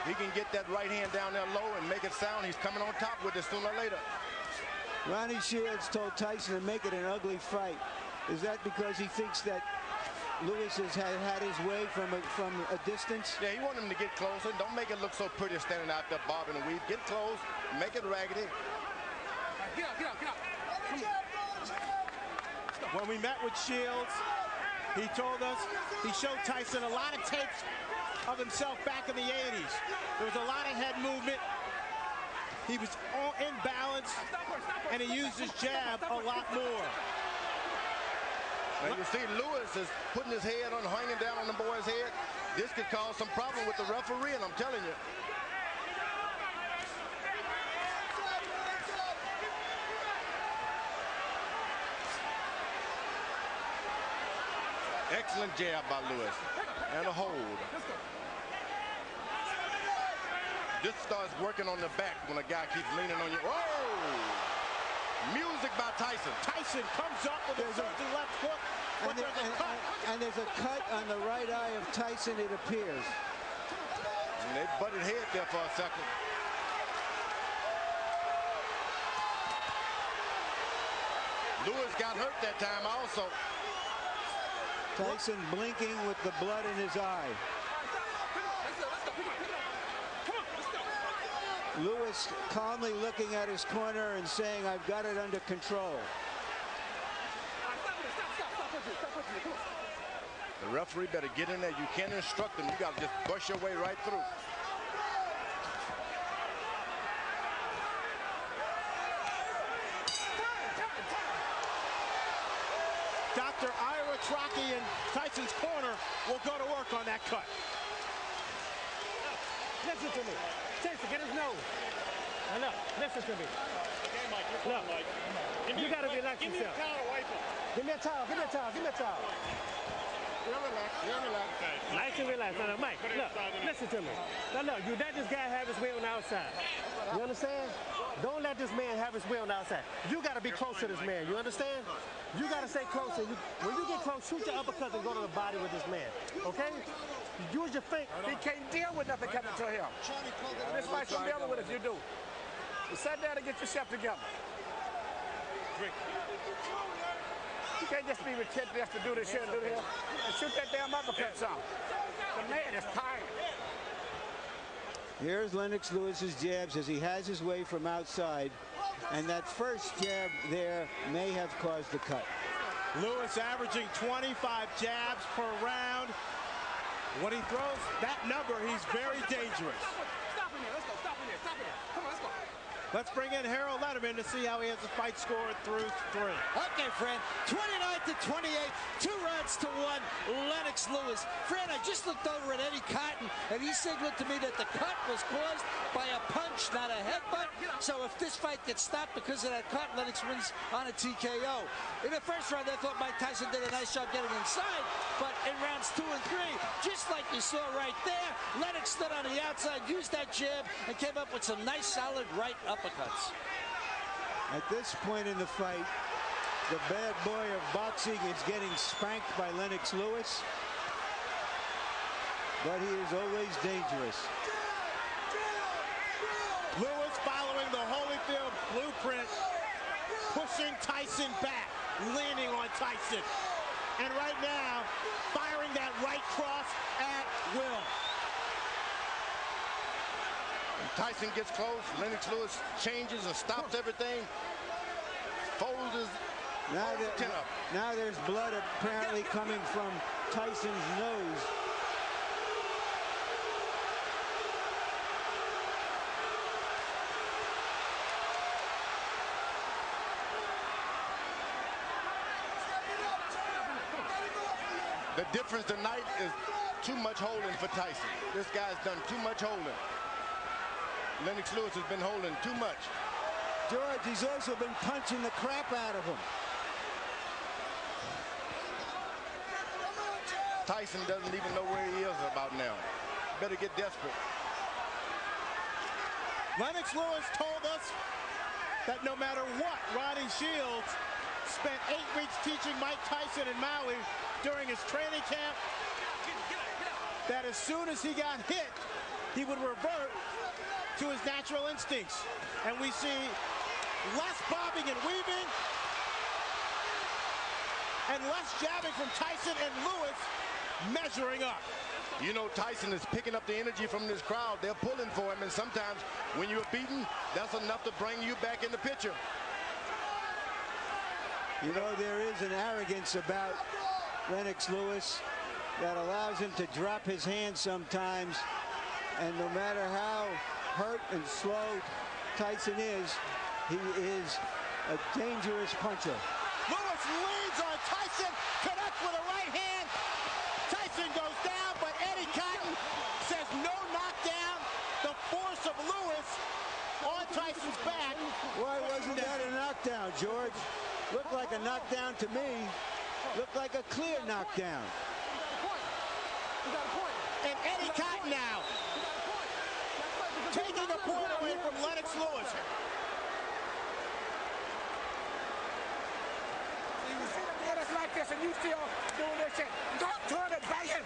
He can get that right hand down there low and make it sound. He's coming on top with it sooner or later. Ronnie Shields told Tyson to make it an ugly fight. Is that because he thinks that Lewis has had his way from a distance? Yeah, he wanted him to get closer. Don't make it look so pretty standing out there bobbing and weave. Get close, make it raggedy. Get out. When we met with Shields, he told us he showed Tyson a lot of tapes of himself back in the 80s. There was a lot of head movement. He was all in balance, and he used his jab a lot more. And you see Lewis is putting his head on, hanging down on the boy's head. This could cause some problem with the referee, and I'm telling you. Excellent jab by Lewis. And a hold. This starts working on the back when a guy keeps leaning on you. Whoa! Music by Tyson. Tyson comes up with a surging left hook, but there's a cut. And there's a cut on the right eye of Tyson, it appears. And they butted head there for a second. Lewis got hurt that time also. Tyson blinking with the blood in his eye. Lewis calmly looking at his corner and saying, I've got it under control. The referee better get in there. You can't instruct him. You got to just push your way right through. Dr. Ira Trocchi in Tyson's corner will go to work on that cut. Listen to me. Tyson, get his nose. Now look, listen to me. Okay, Mike, you're look, Mike. You got to relax yourself. Give me a towel to wipe him. Give me a towel. You're relaxed. Okay. Nice and relaxed. Now, Mike, look, listen to me. Now, look, you let this guy have his way on the outside. You understand? Don't let this man have his way on the outside. You got to be close to this man. You understand? You got to stay close. When you get close, shoot your uppercut and go to the body with this man. Okay? Use your feet. He can't deal with nothing coming to him. This fight's gonna be over with if you do. So sit down and get yourself together. You can't just be retentive just to do this here and do this here. And shoot that damn uppercut some. The man is tired. Here's Lennox Lewis's jabs as he has his way from outside. And that first jab there may have caused the cut. Lewis averaging 25 jabs per round. When he throws that number, he's very dangerous. Stop in there. Let's go. Stop in there. Come on, let's go. Let's bring in Harold Letterman to see how he has the fight scored through 3. Okay, Fran, 29-28, 2 rounds to 1, Lennox Lewis. Fran, I just looked over at Eddie Cotton, and he signaled to me that the cut was caused by a punch, not a headbutt. So if this fight gets stopped because of that cut, Lennox wins on a TKO. In the first round, I thought Mike Tyson did a nice job getting inside, but in rounds 2 and 3, just like you saw right there, Lennox stood on the outside, used that jab, and came up with some nice, solid right uppercuts. At this point in the fight, the bad boy of boxing is getting spanked by Lennox Lewis, but he is always dangerous. Lewis following the Holyfield blueprint, pushing Tyson back, leaning on Tyson. And right now, firing that right cross at will. Tyson gets close. Lennox Lewis changes and stops everything. Folds his chin up. Now there's blood apparently coming from Tyson's nose. The difference tonight is too much holding for Tyson. This guy's done too much holding. Lennox Lewis has been holding too much. George, he's also been punching the crap out of him. Tyson doesn't even know where he is about now. Better get desperate. Lennox Lewis told us that no matter what, Ronnie Shields spent 8 weeks teaching Mike Tyson in Maui during his training camp, that as soon as he got hit, he would revert to his natural instincts. And we see less bobbing and weaving and less jabbing from Tyson, and Lewis measuring up. You know, Tyson is picking up the energy from this crowd. They're pulling for him, and sometimes when you're beaten, that's enough to bring you back in the picture. You know, there is an arrogance about Lennox Lewis that allows him to drop his hands sometimes, and no matter how hurt and slow Tyson is, he is a dangerous puncher. Lewis leads on Tyson, connects with a right hand. Tyson goes down, but Eddie Cotton says no knockdown. The force of Lewis on Tyson's back. Why wasn't that a knockdown, George? Looked like a knockdown to me. Looked like a clear knockdown. And Eddie Cotton now taking a point away from Lennox Lewis. It's like this, and you still doing this shit. Don't turn it back in.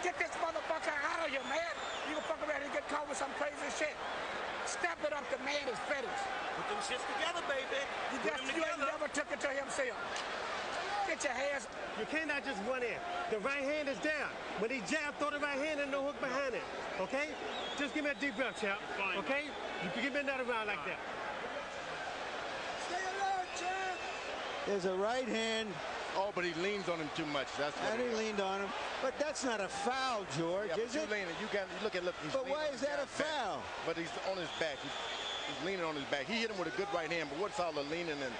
Get this motherfucker out of here, man. You can fuck around and get caught with some crazy shit. Step it up, the man is finished. Put them shits together, baby. You ain't never took it to himself. Get your hands. You cannot just run in. The right hand is down. When he jab, throw the right hand and no hook behind it. Okay? Just give me a deep breath, champ. Okay? You can give me another round like that. Stay alert, champ. There's a right hand. Oh, but he leans on him too much. That's what And he leaned on him. But that's not a foul, George, yeah, is it? You can look at he's But leaning why on is his that a guy's back. foul? But he's on his back. He's leaning on his back. He hit him with a good right hand, but what's all the leaning? And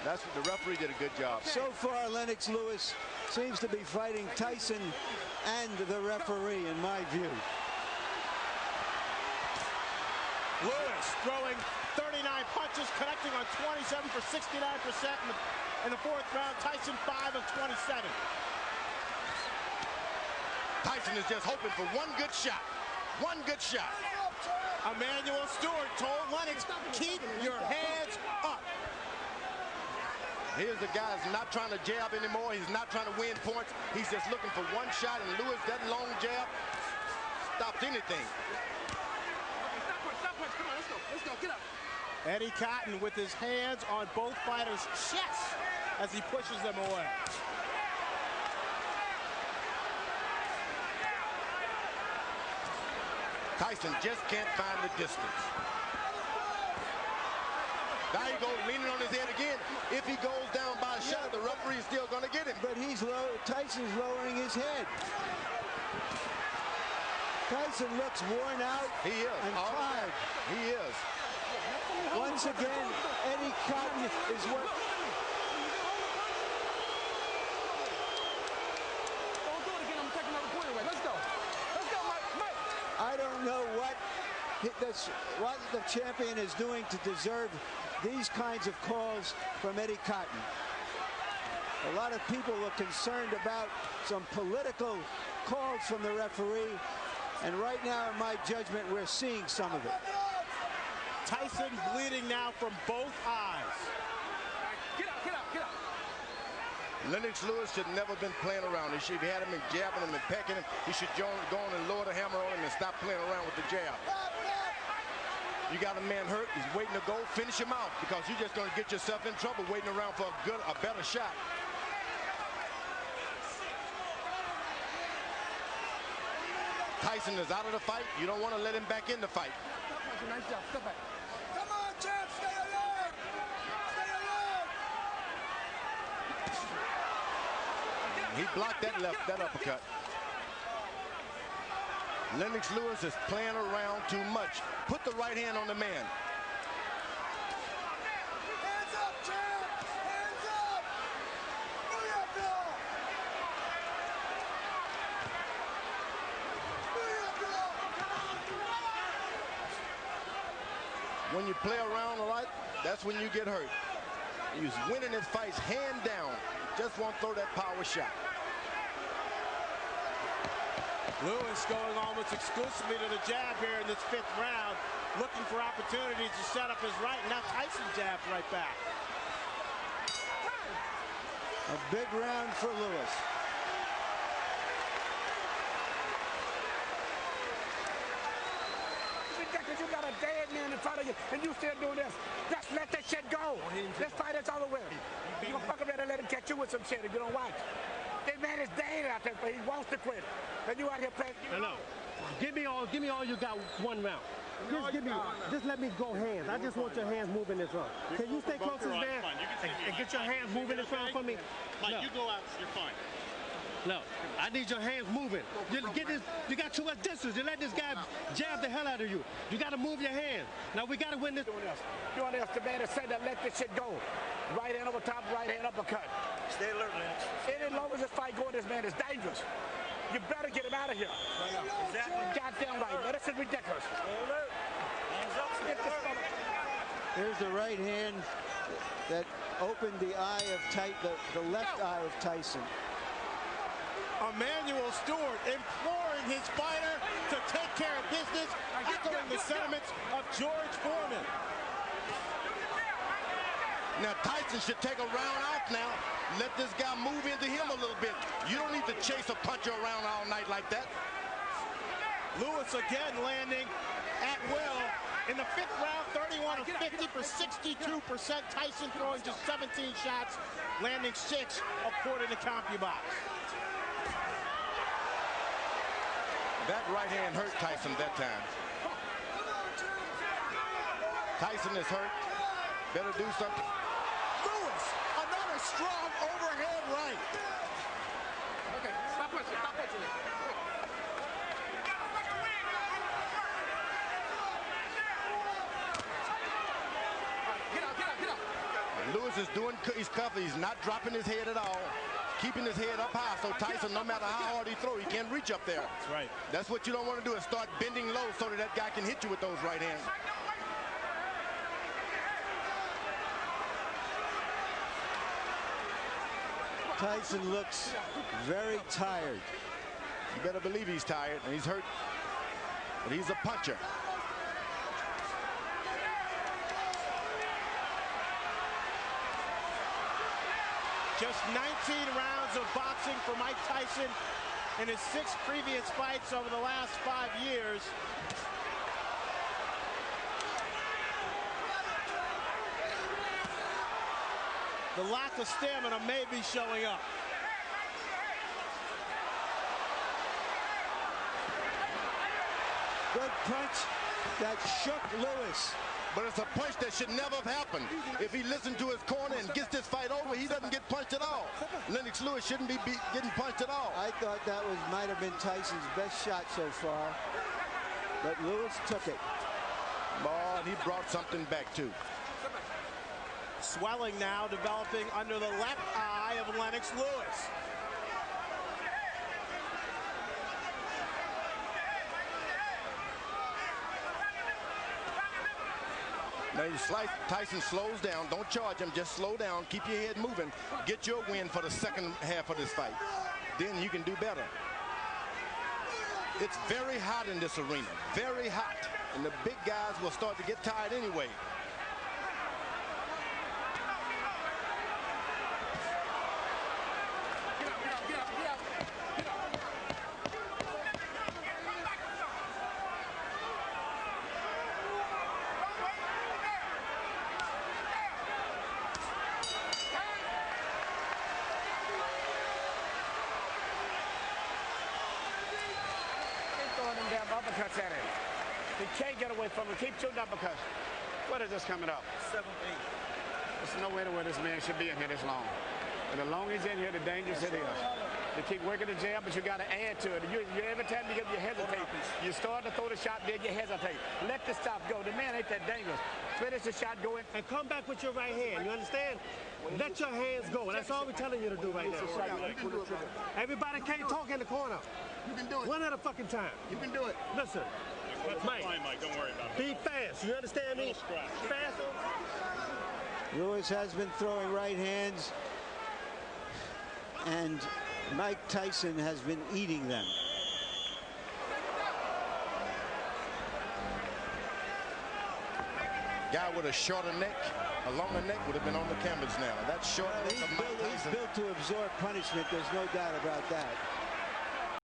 that's what the referee did a good job. So far, Lennox Lewis seems to be fighting Tyson and the referee, in my view. Lewis throwing 39 punches, connecting on 27 for 69% in the fourth round. Tyson 5 of 27. Tyson is just hoping for one good shot. One good shot. Emmanuel Stewart told Lennox, keep your hands up. Here's the guy who's not trying to jab anymore. He's not trying to win points. He's just looking for one shot, and Lewis, that long jab stopped anything. Stop punch. Come on, let's go. Get up. Eddie Cotton with his hands on both fighters' chests as he pushes them away. Tyson just can't find the distance. Now he goes leaning on his head again. If he goes down by a shot, the referee is still going to get him. But Tyson's lowering his head. Tyson looks worn out He is. and tired. He is. Once again, Eddie Cotton is what... Don't do it again. I'm taking another point away. Let's go. Let's go, Mike. I don't know what the champion is doing to deserve these kinds of calls from Eddie Cotton. A lot of people were concerned about some political calls from the referee, and right now, in my judgment, we're seeing some of it. Tyson bleeding now from both eyes. Get up. Lennox Lewis should never been playing around. He should have had him and jabbing him and pecking him. He should go on and lower the hammer on him and stop playing around with the jab. You got a man hurt. He's waiting to go. Finish him out, because you're just going to get yourself in trouble waiting around for a better shot. Tyson is out of the fight. You don't want to let him back in the fight. Nice job. Step back. Come on, champ. Stay alert. Stay alert. He blocked that uppercut. Lennox Lewis is playing around too much. Put the right hand on the man. Hands up, champ. Hands up. Booyah, When you play around a lot, that's when you get hurt. He's winning his fights hand down. Just won't throw that power shot. Lewis going almost exclusively to the jab here in this fifth round, looking for opportunities to set up his right. Now Tyson jabs right back. A big round for Lewis. because you got a dead man in front of you and you still doing this. Just let that shit go. This fight is over with. You gonna fuck around and let him catch you with some shit if you don't watch. This man is dead out there, but he wants to quit. And you out here playing. Hello. Give me all you got one round. Just let me go hands. I just want your hands moving this round. Can you stay close to this man and get your hands moving this round for me? Mike, you go out, you're fine. No, I need your hands moving. You got too much distance. You let this guy jab the hell out of you. You got to move your hands. Now we got to win this. You want to ask the man to say that let this shit go. Right hand over top, right hand uppercut. Stay alert, Lance. Any longer this fight going, this man is dangerous. You better get him out of here. Exactly. Goddamn right. Now, this is ridiculous. Get this mother- Here's the right hand that opened the eye of the left eye of Tyson. Emmanuel Stewart imploring his fighter to take care of business, echoing the sentiments of George Foreman. Now Tyson should take a round off now. Let this guy move into him a little bit. You don't need to chase a puncher around all night like that. Lewis again landing at will. In the fifth round, 31 of 50 for 62%. Tyson throwing just 17 shots, landing 6 according to CompuBox. That right hand hurt Tyson that time. Tyson is hurt. Better do something. Lewis, another strong overhand right. Okay, stop pushing, stop pushing. Lewis is doing, he's cuffing. He's not dropping his head at all. Keeping his head up high, so Tyson, no matter how hard he throws, he can't reach up there. That's right. That's what you don't want to do, is start bending low so that guy can hit you with those right hands. Tyson looks very tired. You better believe he's tired, and he's hurt, but he's a puncher. Just 19 rounds of boxing for Mike Tyson in his 6 previous fights over the last 5 years. The lack of stamina may be showing up. Good punch that shook Lewis. But it's a punch that should never have happened. If he listened to his corner and gets this fight over, he doesn't get punched at all. Lennox Lewis shouldn't be getting punched at all. I thought that might have been Tyson's best shot so far, but Lewis took it. Oh, and he brought something back too. Swelling now developing under the left eye of Lennox Lewis. Now Tyson slows down. Don't charge him. Just slow down. Keep your head moving. Get your win for the second half of this fight. Then you can do better. It's very hot in this arena. Very hot. And the big guys will start to get tired anyway. Uppercuts at him. He can't get away from him. Keep shooting uppercuts. What is this coming up? 7-8. There's no way to where this man should be in here this long. And the longer he's in here, the dangerous it is. You keep working the jab, but you got to add to it. Every time you hesitate, you start to throw the shot, then you hesitate. Let the stop go. The man ain't that dangerous. Finish the shot going. And come back with your right hand. You understand? Let your hands go. That's all we're telling you to do right now. Everybody can't talk in the corner. You can do it. One at a fucking time. You can do it. Listen, Mike, Don't worry about it. be fast. You understand me? Fast. Lewis has been throwing right hands, and Mike Tyson has been eating them. Guy with a shorter neck, a longer neck would have been on the canvas now. That short neck of Mike Tyson. He's built to absorb punishment. There's no doubt about that.